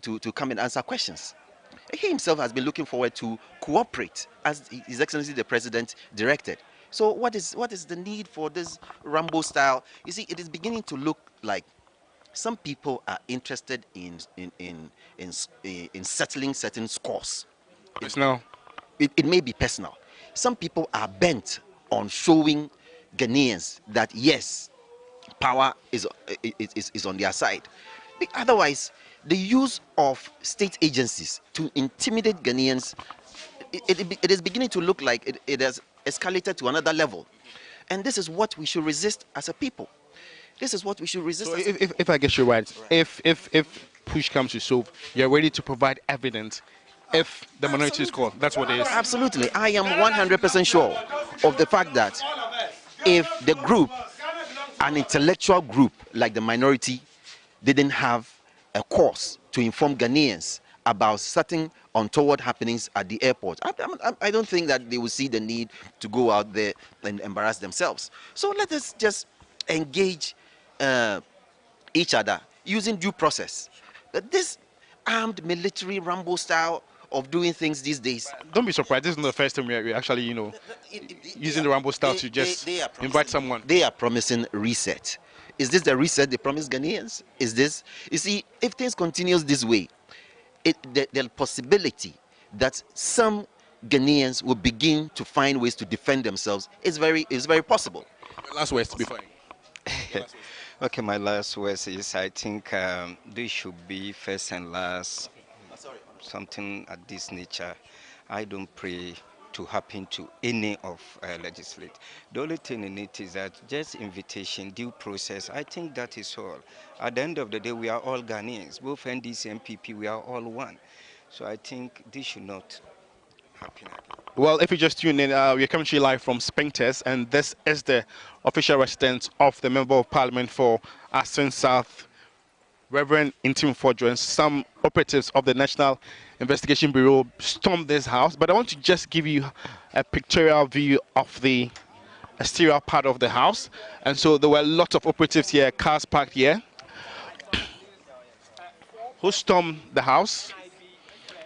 to come and answer questions. He himself has been looking forward to cooperate, as His Excellency the President directed. So what is the need for this Rambo style? You see, it is beginning to look like some people are interested in settling certain scores. Personal. It may be personal. Some people are bent on showing Ghanaians that yes, power is on their side. Otherwise, the use of state agencies to intimidate Ghanaians, it is beginning to look like it has escalated to another level. And this is what we should resist as a people. This is what we should resist. So if I get you right, if push comes to shove, you're ready to provide evidence if the minority is called. That's what it is. Absolutely. I am 100% sure of the fact that if the group, an intellectual group like the minority, didn't have a course to inform Ghanaians about certain untoward happenings at the airport, I don't think that they will see the need to go out there and embarrass themselves. So let us just engage each other using due process. But this armed military Rambo style of doing things these days. Don't be surprised. This is not the first time we're actually, using the Rambo style to just invite someone. They are promising reset. Is this the reset they promised Ghanaians? Is this? You see, if things continues this way, the possibility that some Ghanaians will begin to find ways to defend themselves is very possible. Last words before. Okay, my last words is I think this should be first and last. Something at this nature, I don't pray to happen to any of legislate. The only thing in it is that just invitation, due process. I think that is all. At the end of the day, we are all Ghanaians. Both NDC and PP, we are all one. So I think this should not happen again. Well, if you just tune in, we're coming to you live from Spintex, and this is the official residence of the Member of Parliament for Assin South, Reverend Ntim Fordjour, and some operatives of the National Investigation Bureau stormed this house. But I want to just give you a pictorial view of the exterior part of the house. And so there were lots of operatives here, cars parked here, who stormed the house,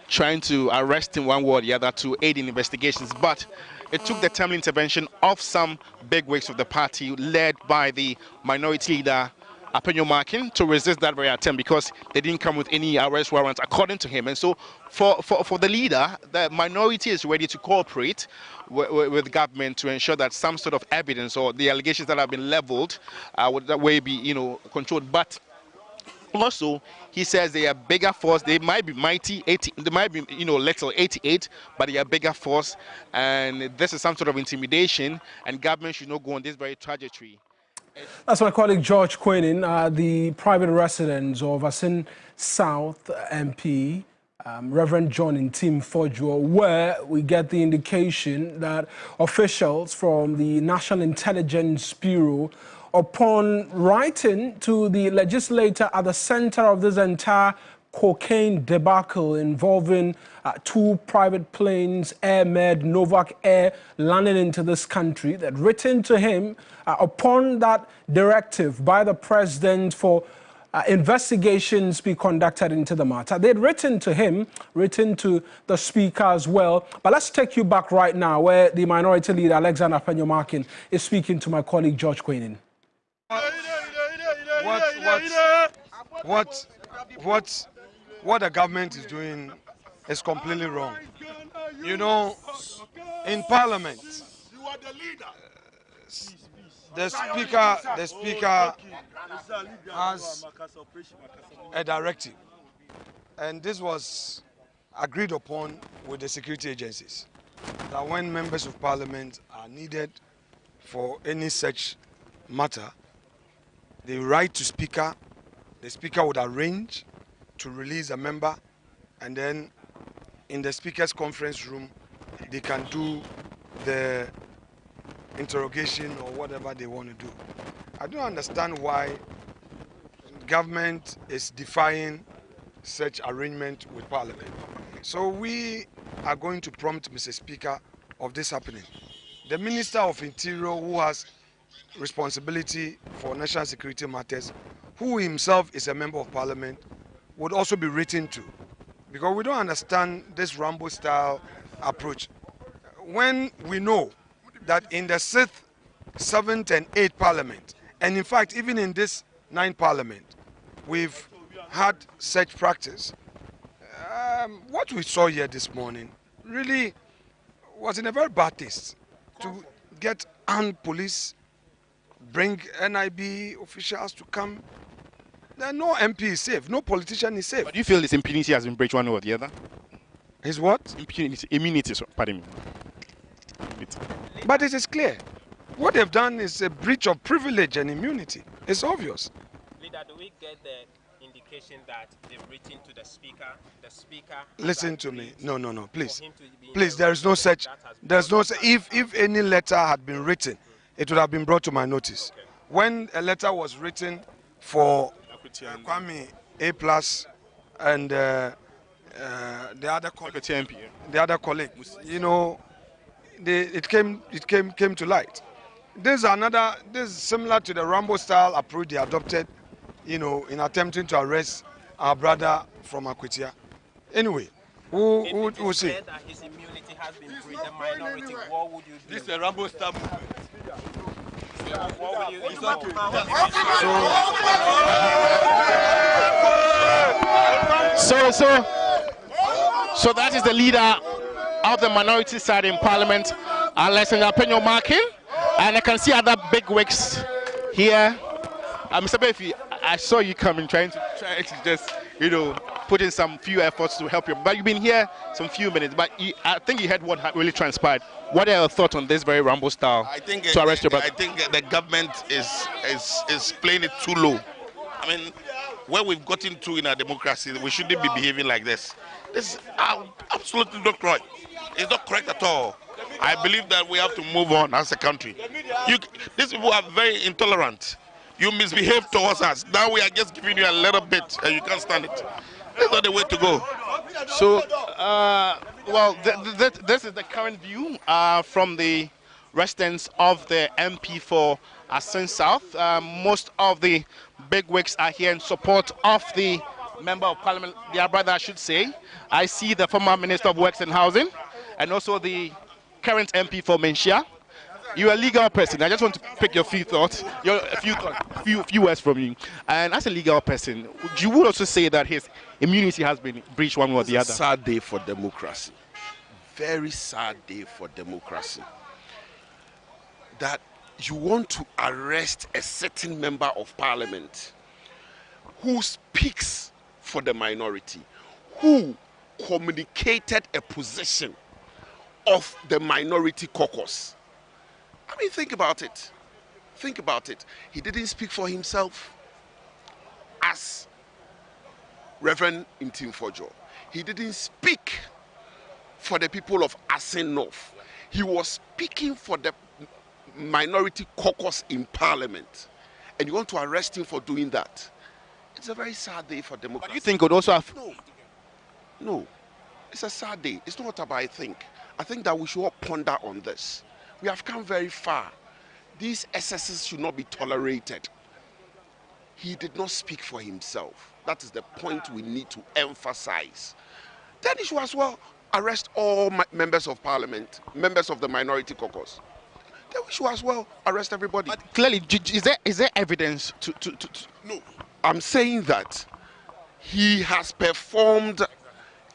trying to arrest in one way or the other to aid in investigations. But it took the timely intervention of some bigwigs of the party, led by the minority leader, Apenyo Markin, to resist that very attempt, because they didn't come with any arrest warrants according to him. And so for the leader, the minority is ready to cooperate with government to ensure that some sort of evidence or the allegations that have been leveled would that way be controlled. But also, he says they are bigger force. They might be mighty, 80, they might be little 88, but they are bigger force, and this is some sort of intimidation, and government should not go on this very trajectory. That's my colleague George Quinin, the private residence of Assin South MP, Reverend John Ntim Fordjour, where we get the indication that officials from the National Intelligence Bureau, upon writing to the legislator at the center of this entire cocaine debacle involving two private planes, Air Med, Novak Air, landing into this country, that written to him upon that directive by the president for investigations be conducted into the matter. They'd written to him, written to the speaker as well. But let's take you back right now, where the minority leader, Alexander Apenyo Markin, is speaking to my colleague George Quinin. What the government is doing is completely wrong. In Parliament, the speaker has a directive, and this was agreed upon with the security agencies, that when members of Parliament are needed for any such matter, they write to speaker. The speaker would arrange to release a member, and then in the speaker's conference room they can do the interrogation or whatever they want to do. I don't understand why government is defying such arrangement with Parliament. So we are going to prompt Mr. Speaker of this happening. The Minister of Interior, who has responsibility for national security matters, who himself is a member of Parliament, would also be written to, because we don't understand this Rambo style approach. When we know that in the 6th, 7th and 8th parliament, and in fact even in this 9th parliament, we've had such practice. What we saw here this morning really was in a very bad taste, to get armed police, bring NIB officials to come. Then no MP is safe, no politician is safe. But do you feel this impunity has been breached one or the other? His what? Immunity, pardon me. But it is clear. What they've done is a breach of privilege and immunity. It's obvious. Leader, do we get the indication that they've written to the speaker? The speaker. Listen to me. No, please. Please, there is no such. There's no. If any letter had been written, it would have been brought to my notice. Okay. When a letter was written for Kwame A+ and the other colleague, you know, it came to light. This is similar to the Rambo style approach they adopted, you know, in attempting to arrest our brother from Akwitia. Anyway, we'll see. That his immunity has been breached, the minority, what would you do? This is a Rambo style movement. What would you do? So that is the leader of the minority side in Parliament, Alexander Penyo Markin, and I can see other big wigs here. Mr. Befi, I saw you coming, trying to just, you know, put in some few efforts to help you. But you've been here some few minutes, but I think you heard what really transpired. What are your thoughts on this very Rambo style to arrest your brother? I think the government is playing it too low. I mean, where we've gotten to in our democracy, we shouldn't be behaving like this. This is absolutely not correct. It's not correct at all. I believe that we have to move on as a country. These people are very intolerant. You misbehave towards us. Now we are just giving you a little bit and you can't stand it. That's not the way to go. So, well, this is the current view from the residents of the MP for Asin South. Most of the bigwigs are here in support of the Member of Parliament, their brother, I should say. I see the former Minister of Works and Housing and also the current MP for Menchia. You're a legal person. I just want to pick your few thoughts, few words from you. And as a legal person, you would also say that his immunity has been breached one way or the other. It's a sad day for democracy. Very sad day for democracy. That you want to arrest a certain member of parliament who speaks for the minority, who communicated a position of the minority caucus. I mean, think about it. Think about it. He didn't speak for himself as Reverend Ntim Fordjour. He didn't speak for the people of Asin North. He was speaking for the minority caucus in Parliament. And you want to arrest him for doing that? It's a very sad day for democracy. But you think it would also have... No. It's a sad day. It's not what I think. I think that we should all ponder on this. We have come very far. These excesses should not be tolerated. He did not speak for himself. That is the point we need to emphasize. Then he should as well arrest all members of parliament, members of the minority caucus. Then we should as well arrest everybody. But clearly, is there evidence to... No. I'm saying that he has performed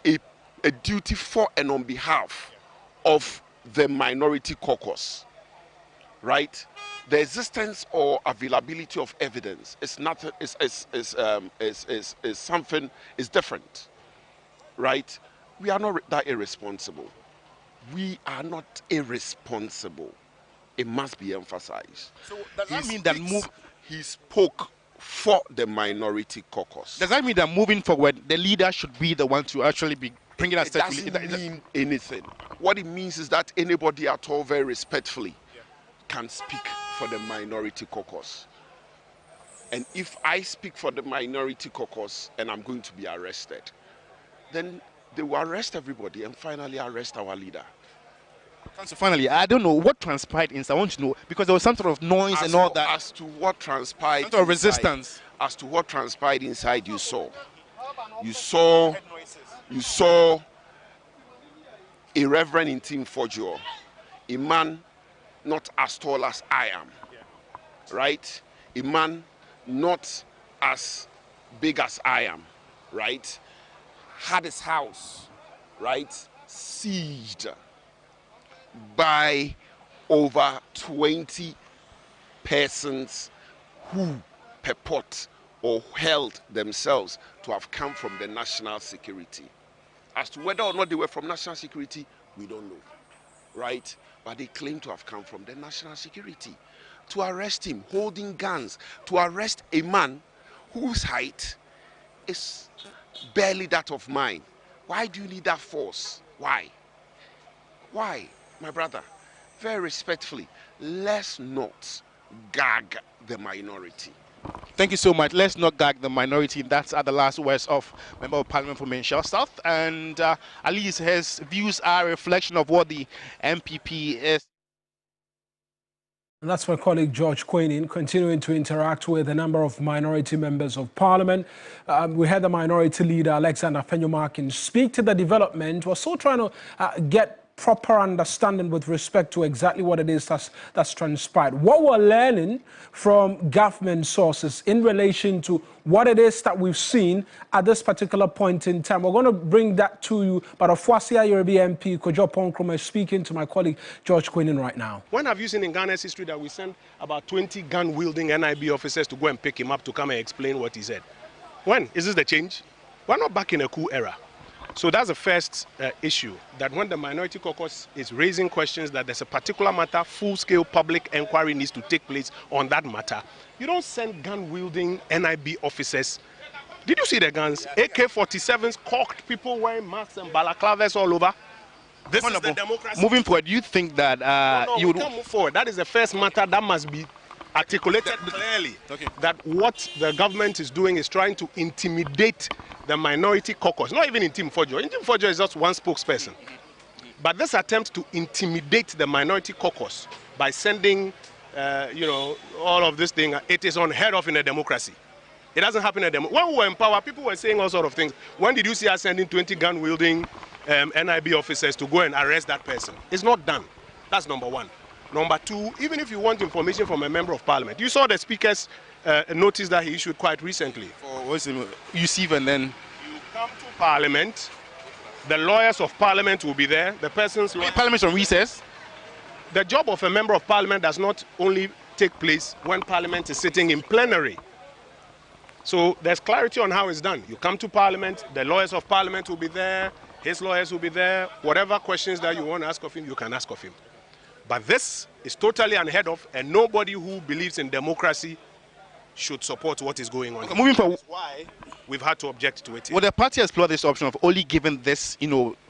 a duty for and on behalf of the minority caucus, right? The existence or availability of evidence is nothing. Is something is different, right? We are not that irresponsible. We are not irresponsible. It must be emphasized. So does that mean that he spoke for the minority caucus? Does that mean that moving forward, the leader should be the one to actually be bringing us? It doesn't mean anything. What it means is that anybody at all, very respectfully, can speak for the minority caucus. And if I speak for the minority caucus and I'm going to be arrested, then they will arrest everybody and finally arrest our leader. So finally, I don't know what transpired inside. I want to know, because there was some sort of noise and all that. As to what transpired, some sort of resistance. As to what transpired inside, you saw. you saw a Reverend Ntim Fordjour, a man not as tall as I am, right? A man not as big as I am, right? Had his house, right, sieged by over 20 persons who purport or held themselves to have come from the national security. As to whether or not they were from national security, we don't know, right? But they claim to have come from the national security to arrest him, holding guns, to arrest a man whose height is barely that of mine. Why do you need that force? Why? Why, my brother? Very respectfully, let's not gag the minority. Thank you so much. Let's not gag the minority. That's the last words of Member of Parliament for Mainshell South. And at least his views are a reflection of what the MPP is. And that's my colleague George Queenin continuing to interact with a number of minority members of parliament. We had the minority leader, Alexander Fenyomarkin, speak to the development. We're still trying to get proper understanding with respect to exactly what it is that's transpired. What we're learning from government sources in relation to what it is that we've seen at this particular point in time. We're going to bring that to you, but Ofuasia Yoruba MP Kojo Ponkroma is speaking to my colleague George Queenin right now. When have you seen in Ghana's history that we sent about 20 gun-wielding NIB officers to go and pick him up to come and explain what he said? When? Is this the change? We're not back in a coup era. So that's the first issue, that when the Minority Caucus is raising questions that there's a particular matter, full-scale public inquiry needs to take place on that matter. You don't send gun-wielding NIB officers. Did you see the guns? AK-47s, cocked people wearing masks and balaclavas all over. This is the democracy. Moving forward, do you think that you would move forward? That is the first matter that must be articulated clearly. Okay. That what the government is doing is trying to intimidate the Minority Caucus. Not even Ntim Fordjour. Ntim Fordjour is just one spokesperson. But this attempt to intimidate the Minority Caucus by sending, all of this thing, it is unheard of in a democracy. It doesn't happen in a democracy. When we were in power, people were saying all sorts of things. When did you see us sending 20 gun-wielding NIB officers to go and arrest that person? It's not done. That's number one. Number two, even if you want information from a member of parliament, you saw the speaker's notice that he issued quite recently. You see, and then you come to parliament, the lawyers of parliament will be there, the person's lawyer. Parliament's on recess. The job of a member of parliament does not only take place when parliament is sitting in plenary. So there's clarity on how it's done. You come to parliament, the lawyers of parliament will be there, his lawyers will be there. Whatever questions that you want to ask of him, you can ask of him. But this is totally unheard of, and nobody who believes in democracy should support what is going on. Okay, moving forward, that's why we've had to object to it. Well, the party has explored this option of only giving this,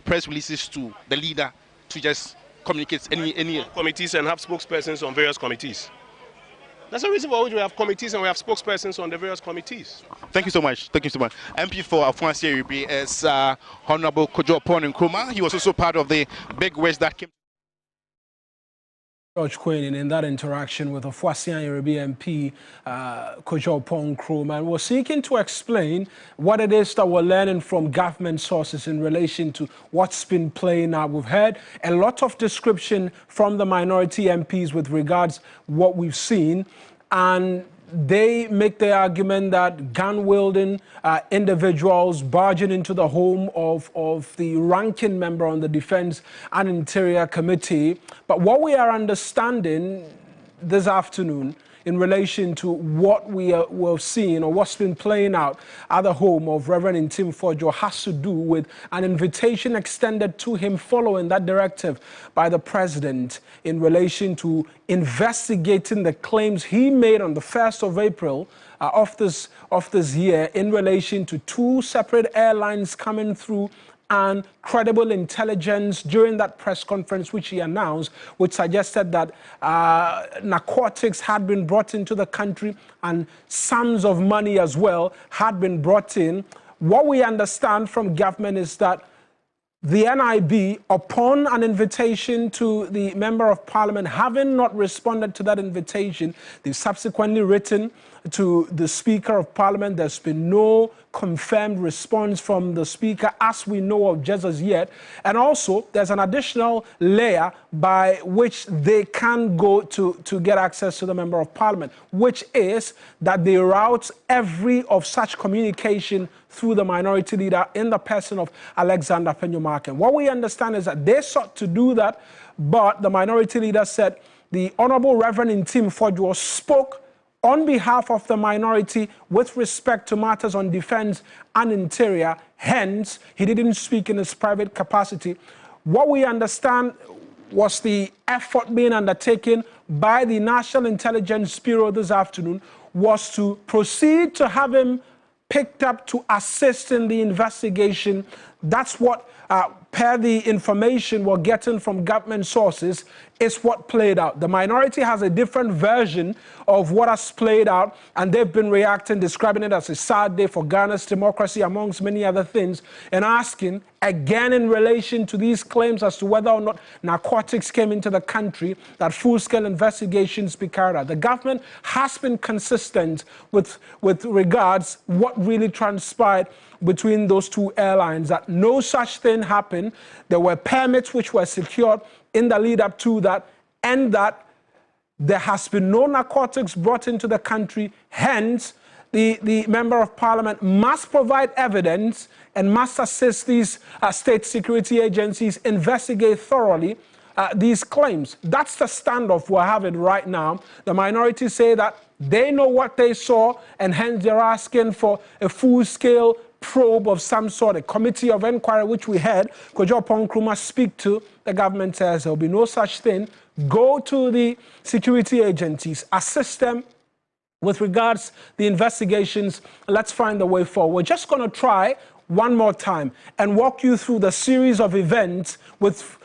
press releases to the leader to just communicate any committees and have spokespersons on various committees. That's the reason for which we have committees and we have spokespersons on the various committees. Thank you so much. Thank you so much. MP for Ofuasia Yoruba is Honorable Kojo Ponkroma. He was also part of the big west that came. George Queenin in that interaction with Ofuasia Yoruba MP Kojo Ponkroma, and we're seeking to explain what it is that we're learning from government sources in relation to what's been playing out. We've heard a lot of description from the minority MPs with regards what we've seen, and they make the argument that gun-wielding individuals barging into the home of the ranking member on the Defense and Interior Committee. But what we are understanding this afternoon in relation to what we're seeing or what's been playing out at the home of Reverend Ntim Fordjour has to do with an invitation extended to him following that directive by the president in relation to investigating the claims he made on the 1st of April of this year in relation to 2 separate airlines coming through and credible intelligence during that press conference which he announced, which suggested that narcotics had been brought into the country and sums of money as well had been brought in. What we understand from government is that the NIB, upon an invitation to the Member of Parliament, having not responded to that invitation, they've subsequently written to the Speaker of Parliament. There's been no confirmed response from the Speaker as we know of just as yet. And also, there's an additional layer by which they can go to get access to the Member of Parliament, which is that they route every of such communication through the Minority Leader in the person of Alexander Penyumarken. What we understand is that they sought to do that, but the Minority Leader said the Honourable Reverend Ntim Fordjour spoke on behalf of the minority with respect to matters on defense and interior. Hence, he didn't speak in his private capacity. What we understand was the effort being undertaken by the National Intelligence Bureau this afternoon was to proceed to have him picked up to assist in the investigation. That's what, per the information we're getting from government sources, is what played out. The minority has a different version of what has played out, and they've been reacting, describing it as a sad day for Ghana's democracy, amongst many other things, and asking, again in relation to these claims as to whether or not narcotics came into the country, that full-scale investigations be carried out. The government has been consistent with regards what really transpired between those two airlines, that no such thing happened. There were permits which were secured in the lead up to that, and that there has been no narcotics brought into the country. Hence, the Member of Parliament must provide evidence and must assist these state security agencies investigate thoroughly these claims. That's the standoff we're having right now. The minority say that they know what they saw, and hence they're asking for a full-scale probe of some sort, a committee of inquiry, which we had Kojo Nkrumah speak to. The government says there will be no such thing. Go to the security agencies, assist them with regards the investigations. Let's find the way forward. We're just going to try one more time and walk you through the series of events with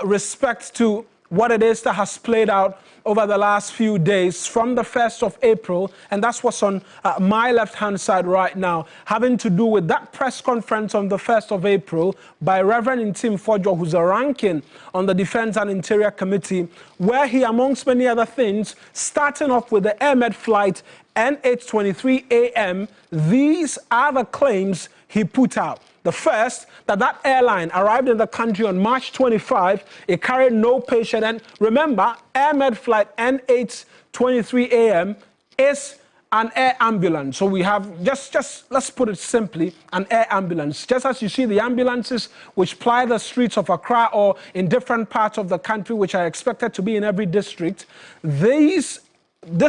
respect to what it is that has played out over the last few days from the 1st of April, and that's what's on my left-hand side right now, having to do with that press conference on the 1st of April by Reverend Ntim Fordjour, who's a ranking on the Defense and Interior Committee, where he, amongst many other things, starting off with the Air Med flight NH23 AM, these are the claims he put out. The first, that airline arrived in the country on March 25. It carried no patient. And remember, Air Med flight NH23 AM is an air ambulance. So we have, just let's put it simply, an air ambulance. Just as you see the ambulances which ply the streets of Accra or in different parts of the country, which are expected to be in every district, this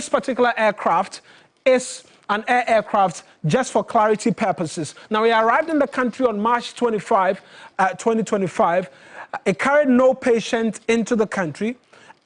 particular aircraft is an aircraft, just for clarity purposes. Now, he arrived in the country on March 25, 2025. It carried no patient into the country.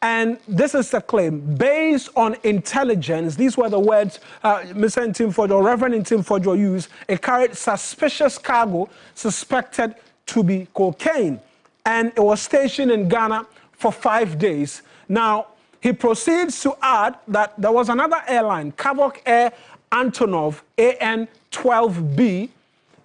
And this is the claim. Based on intelligence, these were the words Mr. Ntim Fordjour, Reverend Ntim Fordjour used. It carried suspicious cargo suspected to be cocaine. And it was stationed in Ghana for 5 days. Now, he proceeds to add that there was another airline, Kavok Air Antonov AN-12B.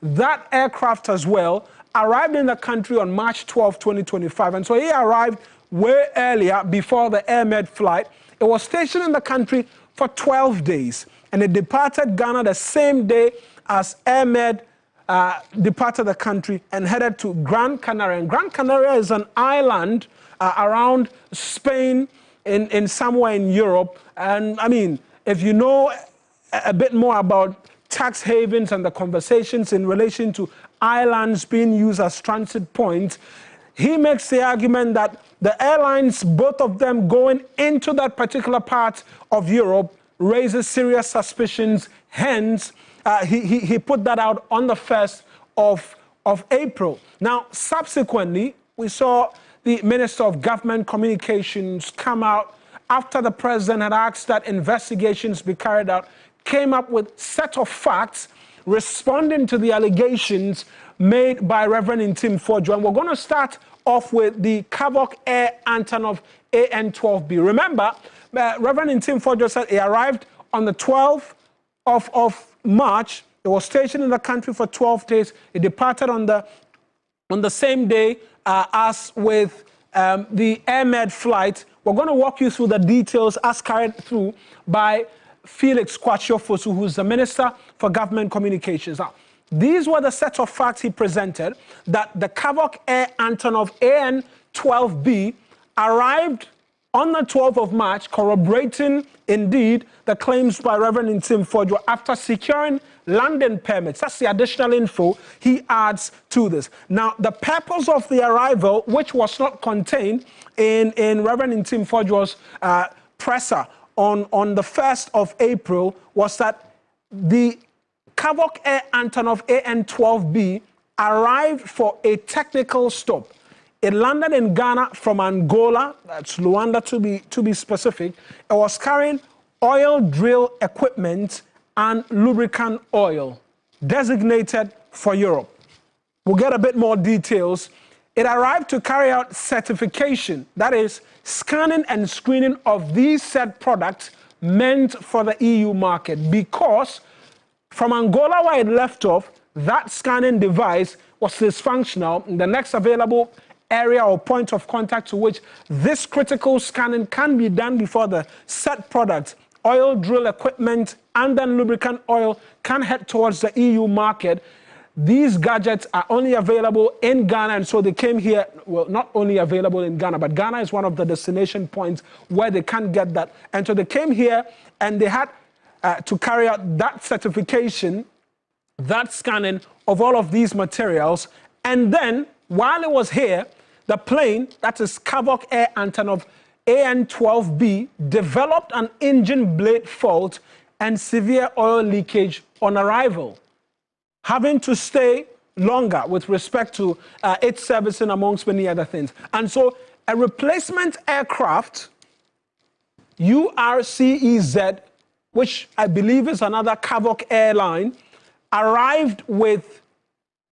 That aircraft as well arrived in the country on March 12, 2025. And so he arrived way earlier before the Air Med flight. It was stationed in the country for 12 days. And it departed Ghana the same day as Air Med departed the country and headed to Gran Canaria. And Gran Canaria is an island around Spain, in somewhere in Europe. And I mean, if you know a bit more about tax havens and the conversations in relation to islands being used as transit points, he makes the argument that the airlines, both of them going into that particular part of Europe, raises serious suspicions. Hence, he put that out on the 1st of April. Now, subsequently, we saw the Minister of Government Communications come out after the president had asked that investigations be carried out, came up with a set of facts responding to the allegations made by Reverend Ntim Fordjour. And we're going to start off with the Kavok Air Antonov AN-12B. Remember, Reverend Ntim Fordjour said he arrived on the 12th of March. It was stationed in the country for 12 days. It departed on the same day as with the Air Med flight. We're going to walk you through the details as carried through by Felix Kwatio-Fosu, who's the Minister for Government Communications. Now, these were the set of facts he presented, that the Kavok Air Antonov AN-12B arrived on the 12th of March, corroborating indeed the claims by Reverend Ntim Fordjour after securing landing permits. That's the additional info he adds to this. Now, the purpose of the arrival, which was not contained in Reverend Ntim Fordjour's presser on the 1st of April, was that the Kavok Air Antonov AN-12B arrived for a technical stop. It landed in Ghana from Angola, that's Luanda to be specific. It was carrying oil drill equipment and lubricant oil, designated for Europe. We'll get a bit more details. It arrived to carry out certification, that is, scanning and screening of these said products meant for the EU market, because from Angola, where it left off, that scanning device was dysfunctional. The next available area or point of contact to which this critical scanning can be done before the set product, oil drill equipment, and then lubricant oil can head towards the EU market. These gadgets are only available in Ghana, and so they came here. Well, not only available in Ghana, but Ghana is one of the destination points where they can get that. And so they came here and they had to carry out that certification, that scanning of all of these materials. And then, while it was here, the plane, that is Kavok Air Antonov AN-12B, developed an engine blade fault and severe oil leakage on arrival, having to stay longer with respect to its servicing, amongst many other things. And so a replacement aircraft, URCEZ, which I believe is another Kavok airline, arrived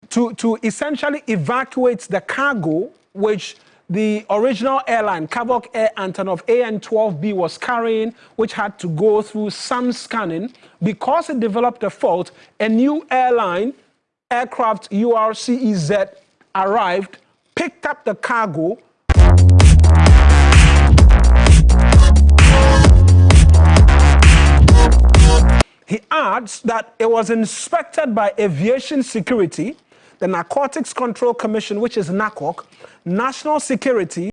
to essentially evacuate the cargo which the original airline, Kavok Air Antonov AN-12B, was carrying, which had to go through some scanning. Because it developed a fault, a new airline, aircraft URCEZ, arrived, picked up the cargo. He adds that it was inspected by Aviation Security, the Narcotics Control Commission, which is NACOC, National Security,